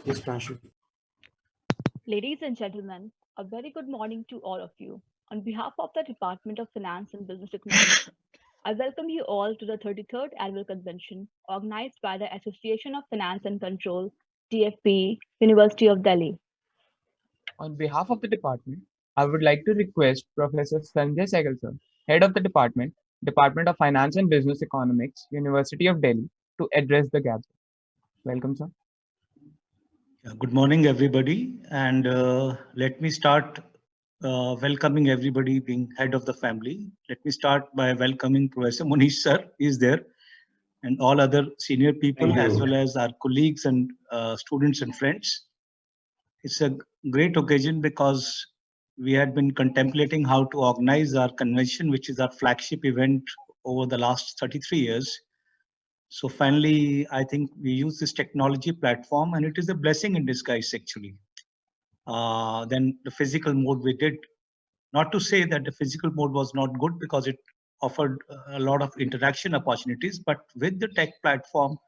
Yes, Pranshu. Ladies and gentlemen, a very good morning to all of you. On behalf of the Department of Finance and Business Economics, I welcome you all to the 33rd Annual Convention organized by the Association of Finance and Control, DFP, University of Delhi. On behalf of the department, I would like to request Professor Sanjay Sehgal sir, Head of the Department, Department of Finance and Business Economics, University of Delhi, to address the gathering. Welcome, sir. Good morning, everybody. And let me start welcoming everybody being head of the family. Let me start by welcoming Professor Munish sir, is there, and all other senior people, Thank as you. well as our colleagues and students and friends. It's a great occasion because we had been contemplating how to organize our convention, which is our flagship event over the last 33 years. So finally, I think we use this technology platform, and it is a blessing in disguise, actually. Then the physical mode we did. Not to say that the physical mode was not good because it offered a lot of interaction opportunities, but with the tech platform,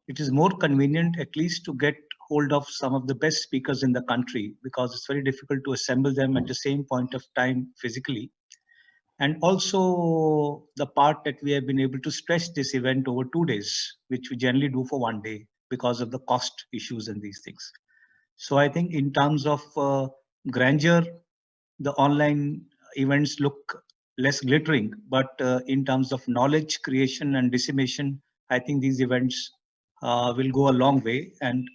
it is more convenient at least to get hold of some of the best speakers in the country because it's very difficult to assemble them at the same point of time physically. And also the part that we have been able to stretch this event over 2 days, which we generally do for one day because of the cost issues and these things. So I think in terms of grandeur, the online events look less glittering, but in terms of knowledge creation and dissemination, I think these events will go a long way. And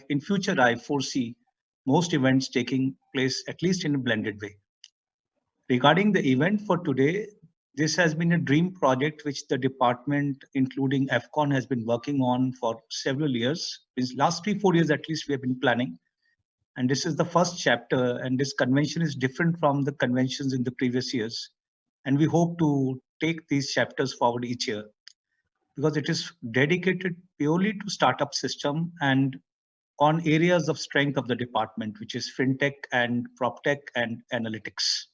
in future, I foresee most events taking place at least in a blended way. Regarding the event for today, this has been a dream project which the department, including AFCON, has been working on for several years. Since last 3-4 years at least, we have been planning. And this is the first chapter, and this convention is different from the conventions in the previous years. And we hope to take these chapters forward each year because it is dedicated purely to startup system and on areas of strength of the department, which is fintech and proptech and analytics,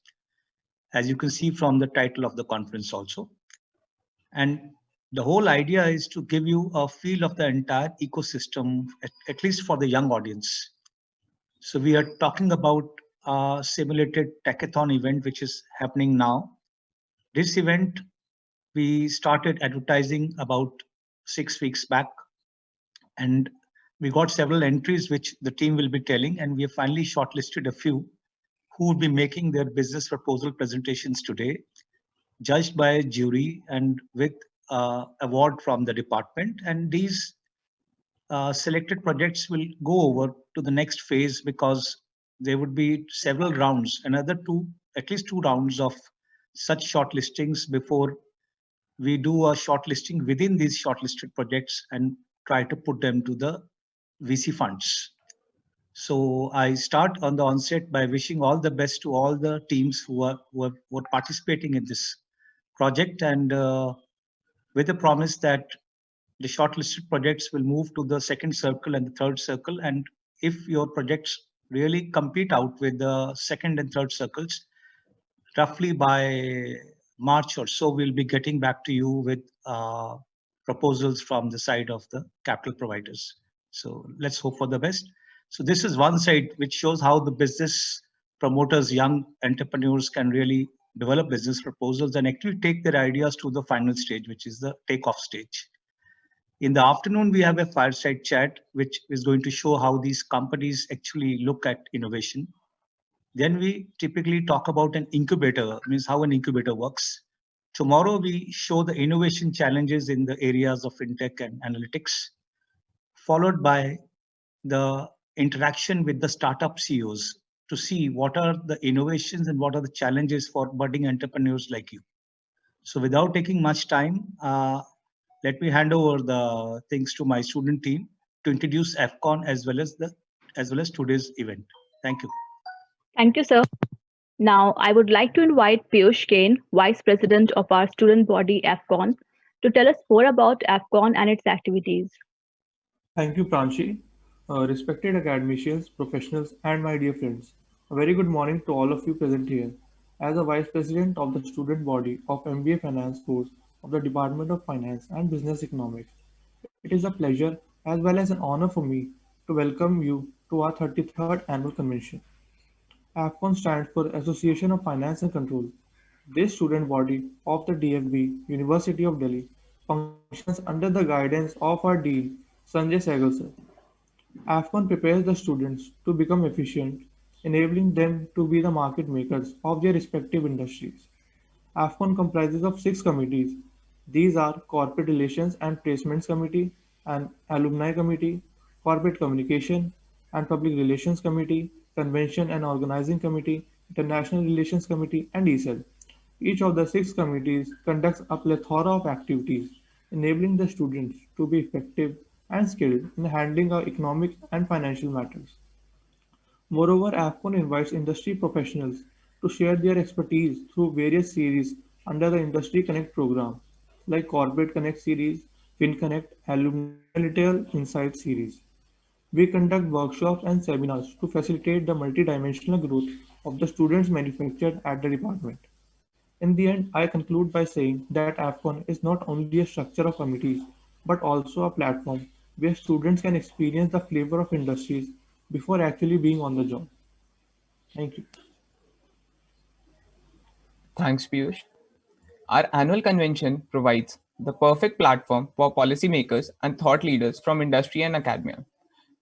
as you can see from the title of the conference also. And the whole idea is to give you a feel of the entire ecosystem, at least for the young audience. So we are talking about a simulated Techathon event, which is happening now. This event, we started advertising about 6 weeks back, and we got several entries, which the team will be telling, and we have finally shortlisted a few who will be making their business proposal presentations today, judged by a jury and with award from the department. And these selected projects will go over to the next phase because there would be several rounds, at least two rounds of such shortlistings before we do a shortlisting within these shortlisted projects and try to put them to the VC funds. So I start on the onset by wishing all the best to all the teams who are participating in this project, and with a promise that the shortlisted projects will move to the second circle and the third circle. And if your projects really compete out with the second and third circles, roughly by March or so, we'll be getting back to you with proposals from the side of the capital providers. So let's hope for the best. So this is one side which shows how the business promoters, young entrepreneurs can really develop business proposals and actually take their ideas to the final stage, which is the takeoff stage. In the afternoon, we have a fireside chat, which is going to show how these companies actually look at innovation. Then we typically talk about an incubator, means how an incubator works. Tomorrow, we show the innovation challenges in the areas of fintech and analytics, followed by the interaction with the startup CEOs to see what are the innovations and what are the challenges for budding entrepreneurs like you. So without taking much time, let me hand over the things to my student team to introduce AFCON as well as today's event. Thank you. Thank you, sir. Now, I would like to invite Piyush Kane, Vice President of our student body AFCON, to tell us more about AFCON and its activities. Thank you, Pranshi. Respected academicians, professionals, and my dear friends, a very good morning to all of you present here. As a Vice President of the student body of MBA Finance course of the Department of Finance and Business Economics, it is a pleasure as well as an honor for me to welcome you to our 33rd annual convention. AFCON stands for Association of Finance and Control. This student body of the DFB, University of Delhi, functions under the guidance of our Dean, Sanjay Sehgal sir. AFCON prepares the students to become efficient, enabling them to be the market makers of their respective industries. AFCON comprises of 6 committees. These are Corporate Relations and Placements Committee, and Alumni Committee, Corporate Communication and Public Relations Committee, Convention and Organizing Committee, International Relations Committee, and ESEL. Each of the 6 committees conducts a plethora of activities, enabling the students to be effective and skilled in handling our economic and financial matters. Moreover, AFCON invites industry professionals to share their expertise through various series under the Industry Connect program, like Corporate Connect series, FinConnect, Alumni Retail Insight series. We conduct workshops and seminars to facilitate the multidimensional growth of the students manufactured at the department. In the end, I conclude by saying that AFCON is not only a structure of committees, but also a platform where students can experience the flavor of industries before actually being on the job. Thank you. Thanks, Piyush. Our annual convention provides the perfect platform for policymakers and thought leaders from industry and academia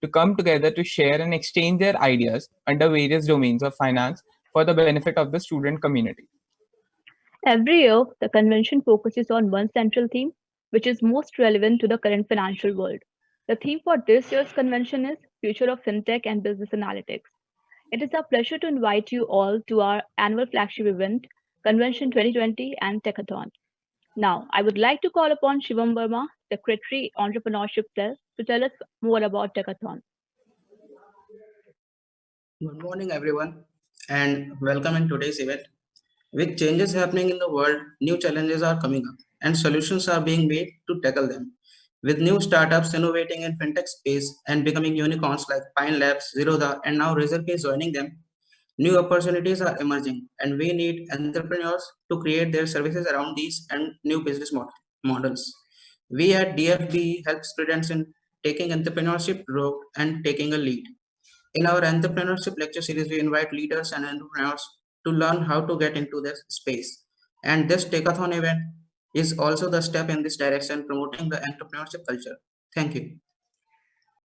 to come together to share and exchange their ideas under various domains of finance for the benefit of the student community. Every year, the convention focuses on one central theme, which is most relevant to the current financial world. The theme for this year's convention is Future of FinTech and Business Analytics. It is our pleasure to invite you all to our annual flagship event, Convention 2020 and Techathon. Now, I would like to call upon Shivam Verma, Secretary, Entrepreneurship Cell, to tell us more about Techathon. Good morning, everyone, and welcome in today's event. With changes happening in the world, new challenges are coming up, and solutions are being made to tackle them. With new startups innovating in fintech space and becoming unicorns like Pine Labs, Zerodha, and now Razorpay joining them, new opportunities are emerging, and we need entrepreneurs to create their services around these and new business models. We at DFB help students in taking entrepreneurship route and taking a lead. In our entrepreneurship lecture series, we invite leaders and entrepreneurs to learn how to get into this space. And this Takeathon event is also the step in this direction, promoting the entrepreneurship culture. Thank you.